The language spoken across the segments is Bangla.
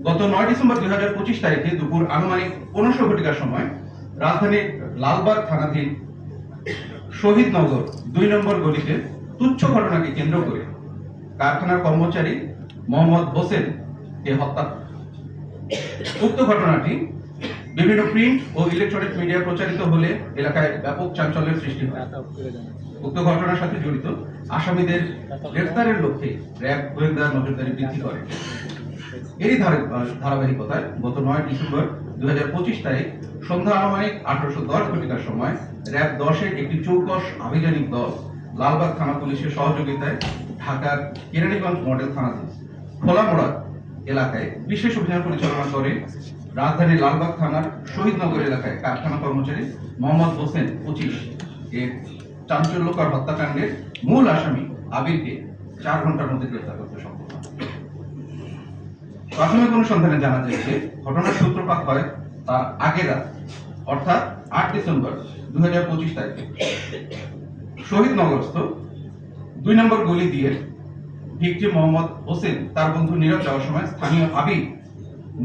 গত 9 ডিসেম্বর 2025 তারিখে দুপুর আনুমানিক 15 ঘটিকার সময় রাজধানীর লালবাগ থানাধীন শহীদনগর 2 নম্বর গলিতে তুচ্ছ ঘটনাকে কেন্দ্র করে কারখানার কর্মচারী মোহাম্মদ হোসেন কে হত্যা। উক্ত ঘটনাটি বিভিন্ন প্রিন্ট ও ইলেকট্রনিক মিডিয়া প্রচারিত হলে এলাকায় ব্যাপক চাঞ্চল্যের সৃষ্টি হয়। উক্ত ঘটনার সাথে জড়িত আসামিদের গ্রেফতারের লক্ষ্যে র্যাব গোয়েন্দা নজরদারি বৃদ্ধি করে। এরই ধারাবাহিকতায় গত 9 ডিসেম্বর 2025 তারিখ সন্ধ্যা আনুমানিক 1810 ঘটিকার সময় র্যাব 10-এর একটি চৌকস আভিযানিক দল লালবাগ থানা পুলিশের সহযোগিতায় ঢাকার কেরানীগঞ্জ মডেল থানাধীন খোলামোড়া এলাকায় বিশেষ অভিযান পরিচালনা করে রাজধানীর লালবাগ থানার শহীদনগর এলাকায় কারখানা কর্মচারী মোহাম্মদ হোসেন 25 এর চাঞ্চল্যকর হত্যাকাণ্ডের মূল আসামি আবিরকে 4 ঘন্টার মধ্যে গ্রেফতার করতে সক্ষম হয়। প্রাথমিক অনুসন্ধানে জানা যাচ্ছে ঘটনার সূত্রপাত হয় তার আগের রাত অর্থাৎ 8 ডিসেম্বর 2025 তারিখে শহীদনগরস্থ 2 নম্বর গলি দিয়ে ভিকটিম মোহাম্মদ হোসেন তার বন্ধু নীরব যাওয়ার সময় স্থানীয় আবির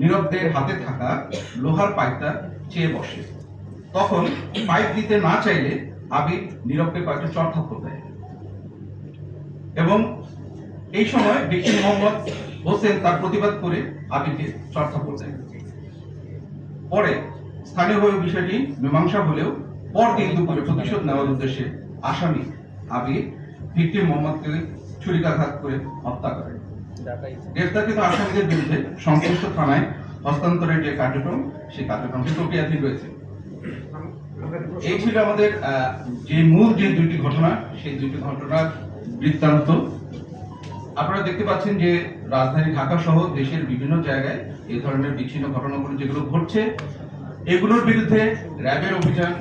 নীরবদের হাতে থাকা লোহার পাইপটা চেয়ে বসে। তখন পাইপ দিতে না চাইলে আবির নীরবকে কয়েকটা চড় থাপ্পড় দেয় এবং এই সময় ভিকটিম মোহাম্মদ হোসেন তার প্রতিবাদ করে আবিরকে চড় থাপ্পড় দেয়। পরে স্থানীয়ভাবে বিষয়টি মীমাংসা হলেও পরদিন দুপুরে প্রতিশোধ নেওয়ার উদ্দেশ্যে আসামি আবির ভিকটিম মোহাম্মদকে ছুরিকাঘাত করে হত্যা করে। গ্রেফতারকৃত আসামিদের বিরুদ্ধে সংশ্লিষ্ট থানায় হস্তান্তরের যে কার্যক্রম সেই কার্যক্রমটি প্রক্রিয়াধীন রয়েছে। এই ছিল আমাদের যে মূল যে দুইটি ঘটনা সেই দুইটি ঘটনার বৃত্তান্ত। আপনারা দেখতে পাচ্ছেন যে রাজধানী ঢাকা সহ দেশের বিভিন্ন জায়গায় এই ধরনের বিচ্ছিন্ন ঘটনাগুলো যেগুলো ঘটছে এগুলোর বিরুদ্ধে র্যাবের অভিযান,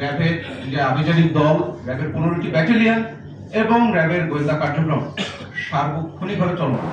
র্যাবের যে আভিযানিক দল, র্যাবের 15টি ব্যাটালিয়ন এবং র্যাবের গোয়েন্দা কার্যক্রম সার্বক্ষণিকভাবে চলমান।